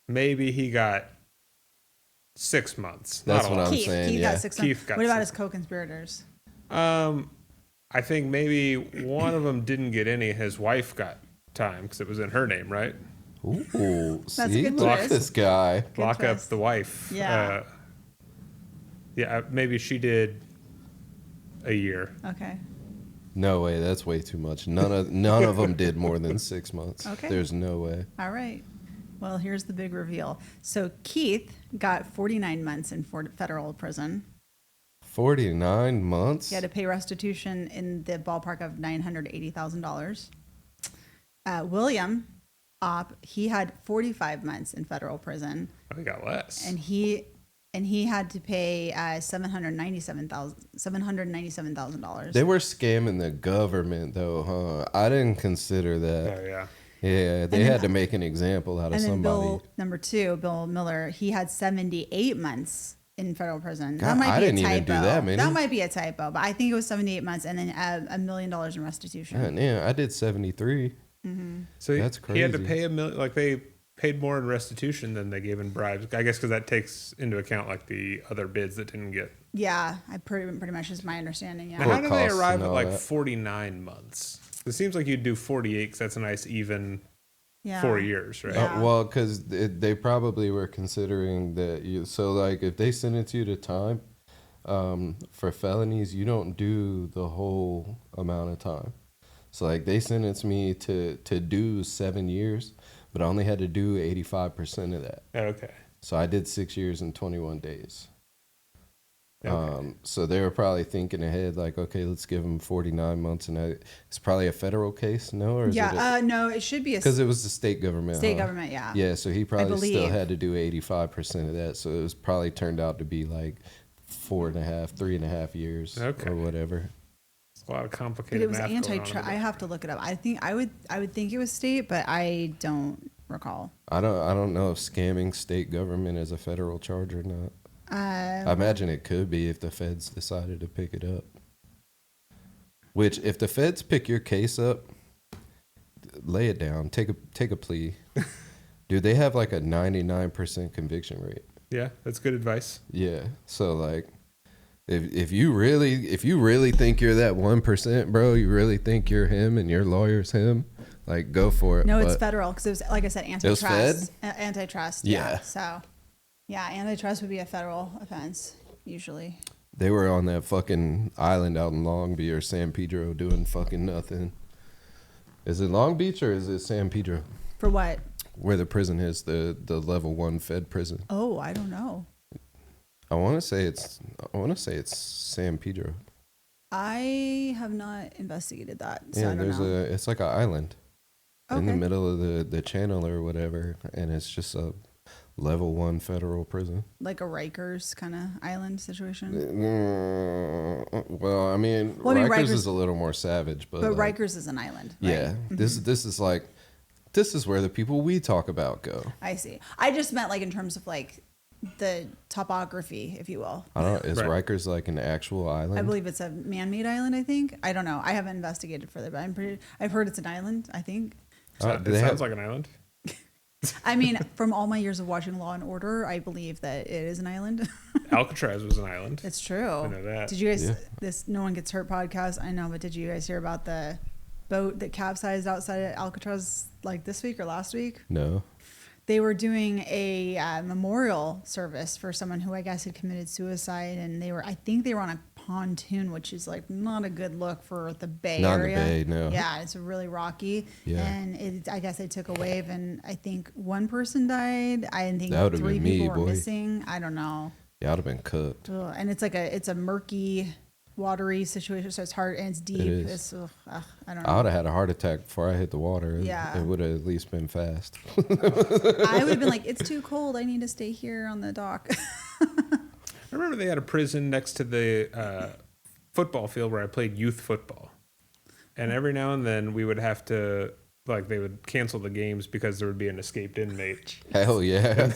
maybe he got 6 months. That's not a what lot. I'm Keith, saying, Keith yeah. got 6 Keith got What about 6. his co-conspirators? I think maybe one of them didn't get any. His wife got time because it was in her name, right? Ooh, a see, good look at twist. this guy. Lock up twist. the wife. Yeah. Maybe she did a year. Okay. No way, that's way too much. None of them did more than 6 months. Okay. There's no way. All right. Well, here's the big reveal. So Keith got 49 months in federal prison. 49 months? He had to pay restitution in the ballpark of $980,000. William Opp, he had 45 months in federal prison, Oh, he got less. and he had to pay $797,000. They were scamming the government though, huh? I didn't consider that. Oh yeah. Yeah, they And then- had to make an example out of And then somebody. Bill, number 2, Bill Miller, he had 78 months in federal prison. God, That might I be didn't a typo. even do that many. That might be a typo, but I think it was 78 months and then $1 million in restitution. God, yeah, I did 73. So That's he had to crazy. pay $1 million. Like they paid more in restitution than they gave in bribes. I guess because that takes into account like the other bids that didn't get. Yeah, I pretty much is my understanding. Now, Yeah. Court how did they costs arrive and at all like that. 49 months? It seems like you'd do 48 because that's a nice even Yeah. 4 years, right? Yeah. Well, because they probably were considering that you. So, like, if they sentence you to time for felonies, you don't do the whole amount of time. So, like, they sentenced me to do 7 years, but I only had to do 85% of that. Okay. So I did 6 years and 21 days. Okay. So they were probably thinking ahead, like, okay, let's give him 49 months, and it's probably a federal case, no, or is Yeah, no, it should be a because it was the state government, state huh? government, yeah. Yeah, so he probably still believe. had to do 85% of that, so it was probably turned out to be like 3.5 years, Okay. or whatever. It's a lot of But complicated it was math going on over antitrust. I there. have to look it up. I think I would think it was state, but I don't recall. I don't know if scamming state government is a federal charge or not. I imagine it could be if the feds decided to pick it up. Which, if the feds pick your case up, lay it down. Take a plea. Dude, they have like a 99% conviction rate. Yeah, that's good advice. Yeah. So like, if you really think you're that 1%, bro, you really think you're him and your lawyer's him, like, go for it. No, it's But federal because it was, like I said, was antitrust. Antitrust. Yeah. Yeah. So, yeah, antitrust would be a federal offense usually. They were on that fucking island out in Long Beach or San Pedro doing fucking nothing. Is it Long Beach or is it San Pedro? For what? Where the prison is, the level 1 Fed prison. Oh, I don't know. I want to say it's San Pedro. I have not investigated that, so Yeah, I don't know. it's like an island in the Okay. middle of the channel or whatever, and it's just a level 1 federal prison. Like a Rikers kind of island situation. Well, I mean, Well, I mean, Rikers Rikers- is a little more savage, but But like, Rikers is an island. Right? yeah, this is where the people we talk about go. I see. I just meant like in terms of like the topography, if you will. I don't. Is Right. Rikers like an actual island? I believe it's a man-made island. I think. I don't know. I haven't investigated further, but I've heard it's an island. I think. Do It they sounds have- like an island. I mean, from all my years of watching Law and Order, I believe that it is an island. Alcatraz was an island. It's true. I know that. Did you guys? Yeah. This No One Gets Hurt podcast. I know, but did you guys hear about the boat that capsized outside of Alcatraz like this week or last week? No. They were doing a memorial service for someone who I guess had committed suicide, and I think they were on a pontoon, which is like not a good look for the Bay Not in the Area. Bay, no. Yeah, it's really rocky. Yeah. And I guess they took a wave, and I think one person died. I think That would've 3 been me, people were boy. missing. I don't know. Yeah, I'd have been cooked. Ugh, and it's like it's a murky, watery situation, so it's hard and it's deep. is. It's I don't I know. would have had a heart attack before I hit the water. Yeah. It would have at least been fast. I would have been like, it's too cold. I need to stay here on the dock. I remember they had a prison next to the football field where I played youth football. And every now and then we would have to, like, they would cancel the games because there would be an escaped inmate. Hell yeah.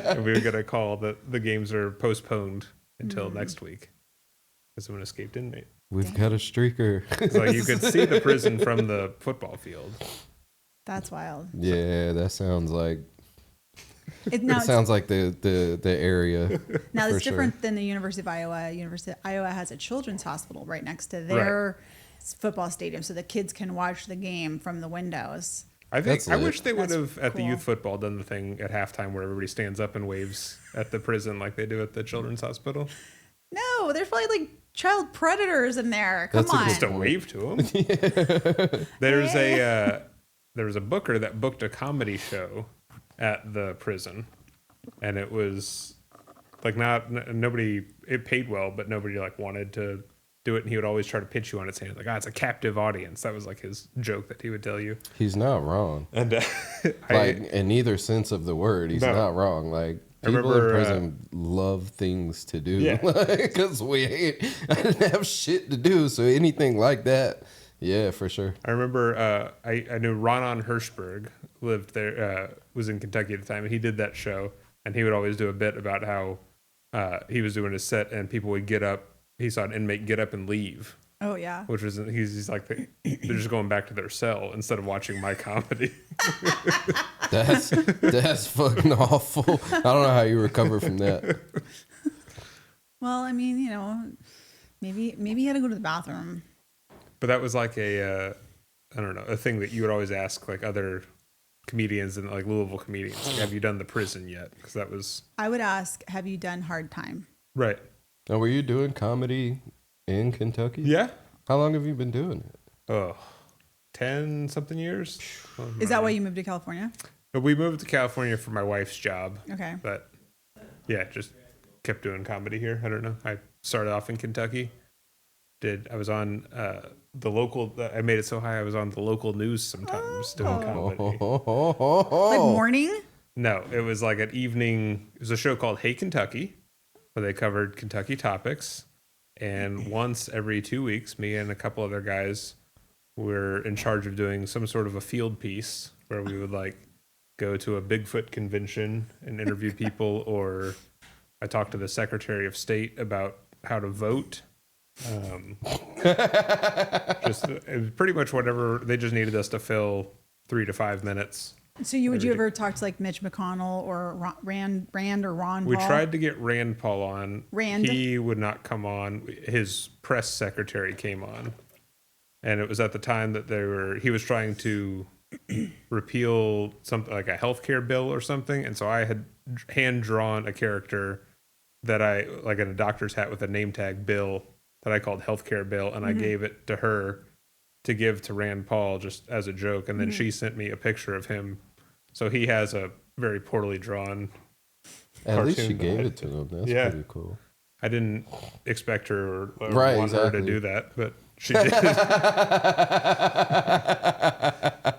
And we would get a call that the games are postponed until next week because of an escaped inmate. We've got a streaker. So you could see the prison from the football field. That's wild. Yeah, that sounds like Now it sounds like the area. Now for it's sure. different than the University of Iowa. University of Iowa has a children's hospital right next to their football stadium, so the kids can watch the game from the windows. I think That's I lit. wish they would That's have at the cool. youth football done the thing at halftime where everybody stands up and waves at the prison like they do at the children's hospital. No, there's probably like child predators in there. Come That's a on. good Just to wave to them. There was a booker that booked a comedy show at the prison, and it was like nobody. It paid well, but nobody like wanted to do it. And he would always try to pitch you on its hand, like, it's a captive audience. That was like his joke that he would tell you. He's not wrong. And Like in either sense of the word, he's No. not wrong. Like I people remember, in prison love things to do. Yeah. Because I didn't have shit to do, so anything like that Yeah, for sure. I remember I knew Ronan Hirschberg lived there, was in Kentucky at the time, and he did that show, and he would always do a bit about how he was doing his set, and people would get up. He saw an inmate get up and leave, Oh yeah. which was he's like they're just going back to their cell instead of watching my comedy. That's fucking awful. I don't know how you recover from that. Well, I mean, maybe he had to go to the bathroom. But that was like I don't know, a thing that you would always ask like other comedians and like Louisville comedians, like, have you done the prison yet? Because that was I would ask, have you done Hard Time? right. Now, were you doing comedy in Kentucky? Yeah. How long have you been doing it? Oh, 10 something years. Is that why you moved to California? But we moved to California for my wife's job. Okay. But yeah, just kept doing comedy here. I don't know. I started off in Kentucky. I was on the local. I made it so high. I was on the local news sometimes doing comedy. Like morning? No, it was like an evening. It was a show called Hey Kentucky, where they covered Kentucky topics. And once every 2 weeks, me and a couple other guys were in charge of doing some sort of a field piece where we would like go to a Bigfoot convention and interview people, or I talked to the Secretary of State about how to vote. Just it was pretty much whatever. They just needed us to fill 3 to 5 minutes. So would you ever talk to like Mitch McConnell or Rand or Ron Paul? We tried to get Rand Paul on. Rand? He would not come on. His press secretary came on. And it was at the time that he was trying to repeal something like a healthcare bill or something. And so I had hand drawn a character that like in a doctor's hat with a name tag, Bill, that I called healthcare Bill. And I gave it to her to give to Rand Paul just as a joke. And then she sent me a picture of him. So he has a very poorly drawn At least cartoon you gave that it to him. That's Yeah. pretty cool. I didn't expect her or Right, want her exactly. to do that, but she did.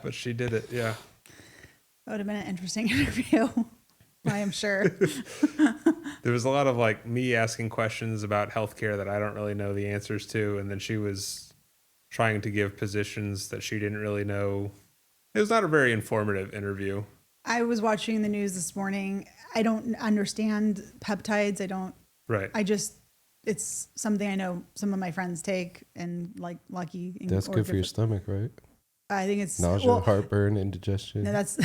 But she did it, yeah. That would have been an interesting interview. I am sure. There was a lot of like me asking questions about healthcare that I don't really know the answers to, and then she was trying to give positions that she didn't really know. It was not a very informative interview. I was watching the news this morning. I don't understand peptides. Right. It's something I know some of my friends take and like Lucky. That's good for your stomach, right? I think it's Nausea, heartburn, indigestion. No, that's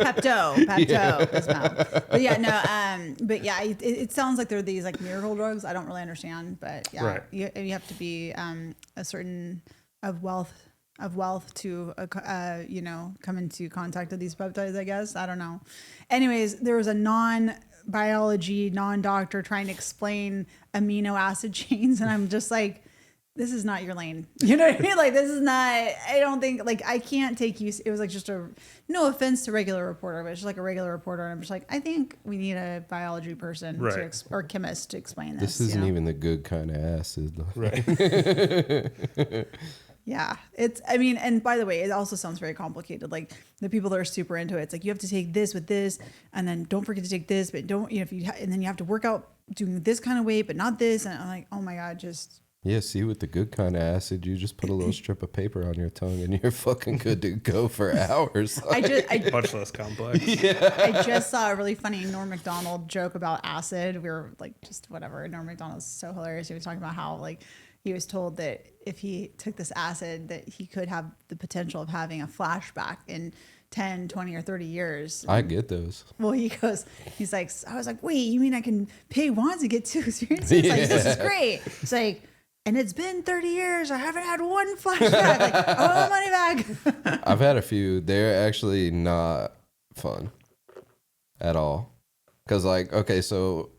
Pepto as well. But yeah, no, but yeah, it sounds like they're these like miracle drugs. I don't really understand, but yeah, Right. you have to be a certain of wealth to come into contact with these peptides. I guess I don't know. Anyways, there was a non-biology, non-doctor trying to explain amino acid chains, and I'm just like, this is not your lane. You know what I mean? Like, this is not, I don't think, like, I can't take you. It was like just no offense to regular reporter, but it's just like a regular reporter. And I'm just like, I think we need a biology person Right. or chemist to explain this. This isn't even the good kind of acid. Right. Yeah. And by the way, it also sounds very complicated. Like the people that are super into it, it's like, you have to take this with this, and then don't forget to take this, but don't, and then you have to work out doing this kind of weight, but not this. And I'm like, oh my God, just. Yeah, see, with the good kind of acid, you just put a little strip of paper on your tongue and you're fucking good to go for hours. Much less complex. I just saw a really funny Norm Macdonald joke about acid. We were like, just whatever. Norm Macdonald's so hilarious. He was talking about how like he was told that if he took this acid that he could have the potential of having a flashback in 10, 20 or 30 years. I get those. Well, he's like, I was like, wait, you mean I can pay Juan to get 2 experiences? Like, this is great. It's like, and it's been 30 years. I haven't had one flashback. Like, oh, money back. I've had a few. They're actually not fun at all. Because, like, okay, so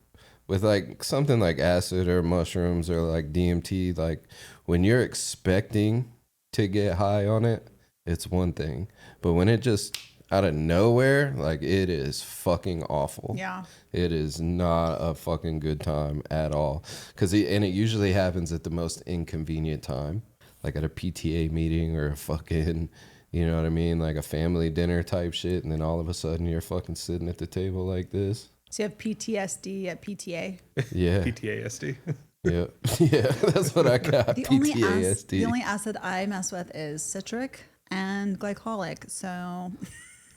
with, like, something like acid or mushrooms or, like, DMT, like, when you're expecting to get high on it, it's one thing. But when it just out of nowhere, like, it is fucking awful. Yeah. It is not a fucking good time at all. And it usually happens at the most inconvenient time, like at a PTA meeting or a fucking, you know what I mean? Like a family dinner type shit. And then all of a sudden you're fucking sitting at the table like this. So you have PTSD at PTA? Yeah. PTASD. Yeah, yeah, that's what I got. PTSD. The only acid I mess with is citric and glycolic. So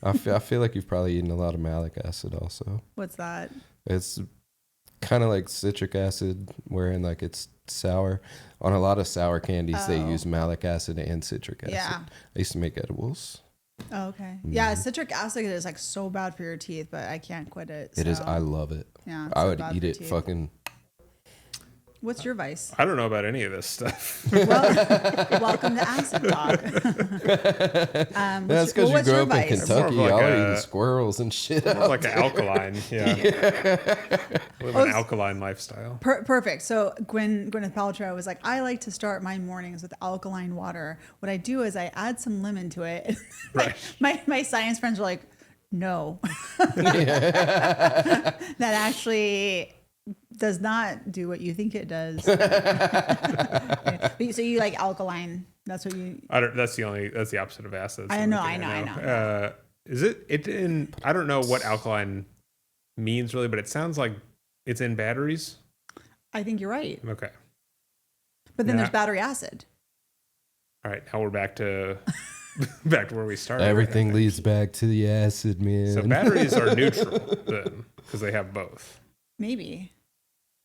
I feel like you've probably eaten a lot of malic acid also. what's that? It's kind of like citric acid, wherein like it's sour. On a lot of sour candies, they use malic acid and citric acid. Yeah. I used to make edibles. Oh, okay. Yeah, citric acid is like so bad for your teeth, but I can't quit it. It is. so- I love it. Yeah, it's I so would bad eat for it teeth. fucking. What's your vice? I don't know about any of this stuff. Well, welcome to Acid Talk. That's because you grew up in More Kentucky. of like Y'all a- eating squirrels and shit. More out like an there. alkaline, live an alkaline lifestyle. Perfect. So Gwyneth Paltrow was like, I like to start my mornings with alkaline water. What I do is I add some lemon to it. Right. my science friends were like, no. That actually does not do what you think it does. So you like alkaline. That's what you... That's the opposite of acid. That's I the know, only thing I know. Is it in? I don't know what alkaline means really, but it sounds like it's in batteries. I think you're right. Okay. But then Yeah. there's battery acid. All right. Now we're back to where we started. Everything leads back to the acid, man. So batteries are neutral then, because they have both. Maybe.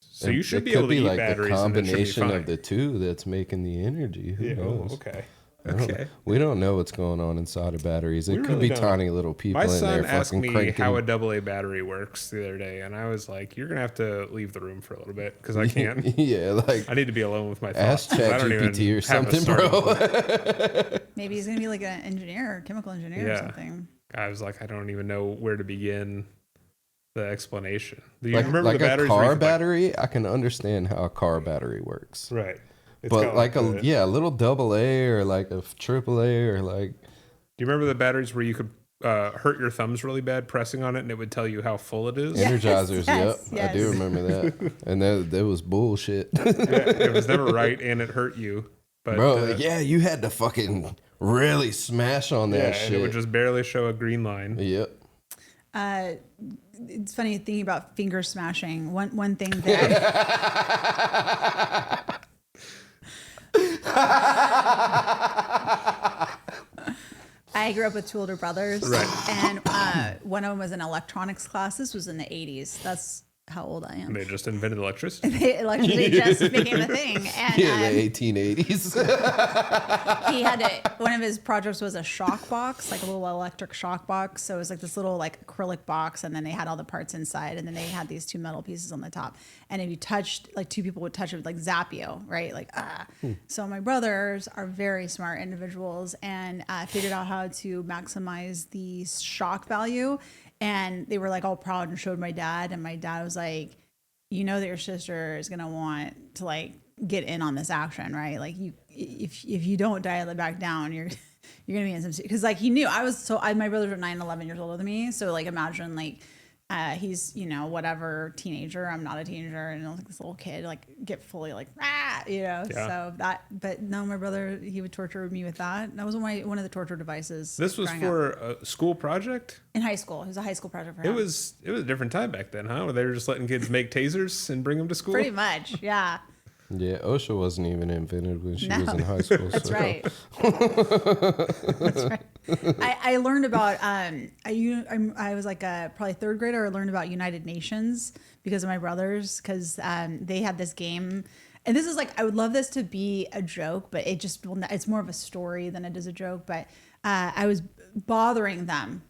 So you should It be could able to eat like batteries. the and it should be combination fine. of the two that's making the energy. Who Yeah, knows? okay. I don't- Okay. We don't know what's going on inside of batteries. It We could really be don't. tiny little people My in son there asked fucking me cranking. how a AA battery works the other day, and I was like, "You're gonna have to leave the room for a little bit because I can't. Yeah, like I need to be alone with my ask thoughts. I don't even ChatGPT or have a something, starting bro. point. Maybe he's going to be like an engineer, chemical engineer or Yeah. something. I was like, I don't even know where to begin the explanation. Do you Like, remember like the a batteries? where you car could, like- battery, I can understand how a car battery works. right? It's But got like a the- a little AA or like a AAA or like Do you remember the batteries where you could hurt your thumbs really bad pressing on it, and it would tell you how full it is? Yeah. Energizers. yes, Yep, I do yes. remember that. And that was bullshit, Yeah, it was never right, and it hurt you. But bro. Yeah, you had to fucking really smash on that yeah, shit. and it would just barely show a green line. Yep. It's funny thinking about finger smashing. One thing that I grew up with two older brothers, Right. and one of them was in electronics class. This was in the 80s. That's how old I am. They just invented electricity. Electricity just became a thing, and Yeah, the 1880s. he had one of his projects was a shock box, like a little electric shock box. So it was like this little like acrylic box, and then they had all the parts inside, and then they had these two metal pieces on the top. And if you touched, like two people would touch it, would like zap you, right? Like So my brothers are very smart individuals, and figured out how to maximize the shock value. And they were like all proud and showed my dad, and my dad was like, you know that your sister is gonna want to like get in on this action, right? Like if you don't dial it back down, you're gonna be in some, because like he knew my brothers are 9-11 years older than me, so like imagine like he's whatever teenager, I'm not a teenager, and like this little kid like get fully like Yeah. so that, but no, my brother, he would torture me with that. That was one of the torture devices. This was growing up. for a school project. in high school. It was a high school project for him. It was a different time back then, huh? Where they were just letting kids make tasers and bring them to school. pretty much, yeah. Yeah, OSHA wasn't even invented when she No. was in high school. That's so. right. That's right. I learned about I was like a probably third grader. I learned about United Nations because of my brothers, because they had this game, and this is like, I would love this to be a joke, but it's more of a story than it is a joke. But I was bothering them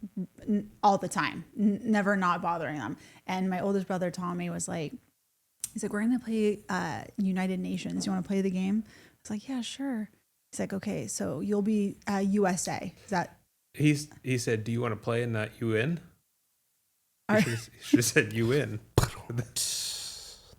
all the time, never not bothering them. And my oldest brother Tommy was like, he's like, we're gonna play United Nations. You want to play the game? I was like, yeah, sure. He's like, okay, so you'll be USA. Is that? He said, "Do you want to play and not you in?" He should have said you in.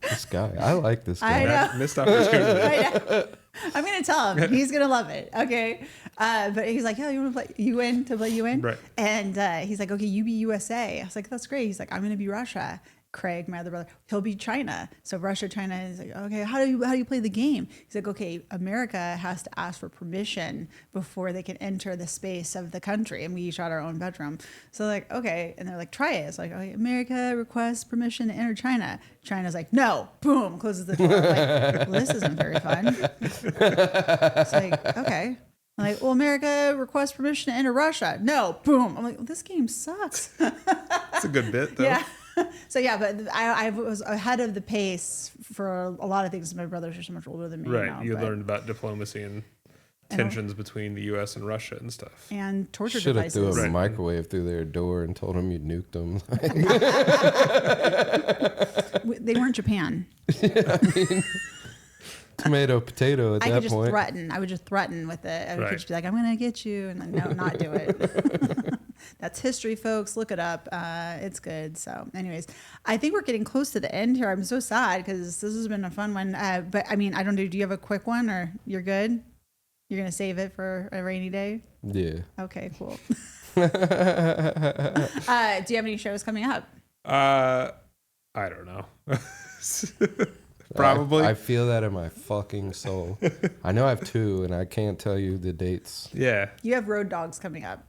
This guy, I like this I guy. know. That missed opportunity. I know. I'm gonna tell him. He's gonna love it. Okay, but he's like, yeah, you want to play UN? Right. And he's like, okay, you be USA. I was like, that's great. He's like, I'm gonna be Russia. Craig, my other brother, he'll be China. So Russia, China is like, okay, how do you play the game? He's like, okay, America has to ask for permission before they can enter the space of the country, and we each had our own bedroom. So like, okay, and they're like, try it. It's like, okay, America requests permission to enter China. China's like, no, boom, closes the door. I'm like, well, this isn't very fun. It's like, okay. I'm like, well, America requests permission to enter Russia. No, boom. I'm like, well, this game sucks. It's a good bit, though. Yeah. So yeah, but I was ahead of the pace for a lot of things. My brothers are so much older than me. Right. Now, You but- learned about diplomacy and tensions between the U.S. and Russia and stuff. and torture Should have threw devices. a Right. microwave through their door and told them you nuked them. They weren't Japan. Tomato, potato at I could that just point. threaten. I would just threaten with it. I would Right. just be like, I'm going to get you. And then, no, not do it. That's history, folks. Look it up. It's good. So anyways, I think we're getting close to the end here. I'm so sad because this has been a fun one. But I mean, I don't know. Do you have a quick one or you're good? You're going to save it for a rainy day? Yeah. Okay, cool. Do you have any shows coming up? I don't know. Probably. I feel that in my fucking soul. I know I have 2, and I can't tell you the dates. Yeah. You have Road Dogs coming up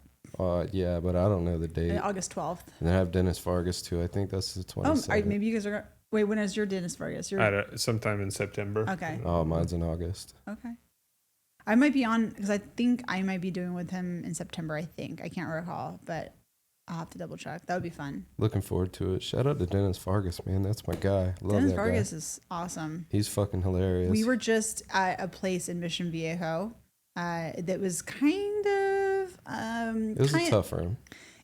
Yeah, but I don't know the date. August 12th. And then I have Dennis Vargas too. I think that's the Oh, 27th. maybe you guys are. Wait, when is your Dennis Vargas? I don't, sometime in September. Okay. Oh, mine's in August. Okay. I might be on because I think I might be doing with him in September. I think I can't recall, but I'll have to double check. That would be fun. Looking forward to it. Shout out to Dennis Vargas, man. That's my guy. Love Dennis that Vargas guy. is awesome. He's fucking hilarious. We were just at a place in Mission Viejo that was kind of It was tough for him.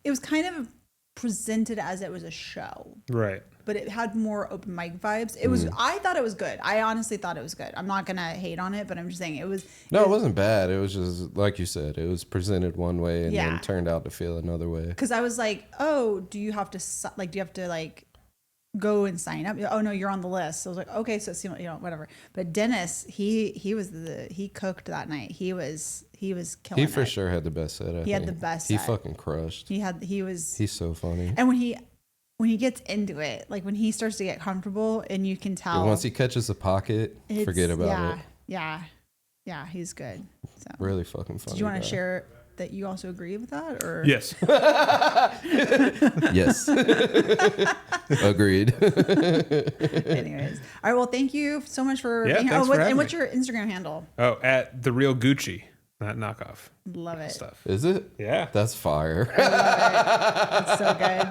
It was kind of presented as it was a show, Right. but it had more open mic vibes. It was. I thought it was good. I honestly thought it was good. I'm not gonna hate on it, but I'm just saying it was. No, it wasn't bad. It was just like you said. It was presented one way and Yeah. then turned out to feel another way. Because I was like, oh, do you have to go and sign up? Oh no, you're on the list. So I was like, okay, so it seemed, whatever. But Dennis, he cooked that night. He was killing He it. for sure had the best set. He had the best He set. fucking crushed. He's so funny. and when he gets into it, like when he starts to get comfortable, and you can tell And once he catches the pocket, it's- forget about it. Yeah, he's good. So Really fucking funny. did you want guy. to share that you also agree with that, or Yes. Yes. Agreed. anyways? All right, well, thank you so much for Yeah, being here. thanks for having And what's me. your Instagram handle? Oh, at the real Gucci, not knockoff Love it. stuff. Is it? Yeah. That's fire. It's so good.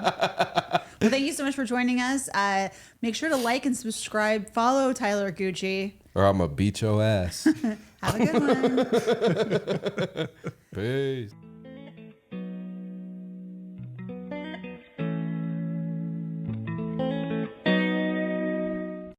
Well, thank you so much for joining us. Make sure to like and subscribe. Follow Tyler Gucci. Or I'm going to beat your ass. Have a good one. Peace.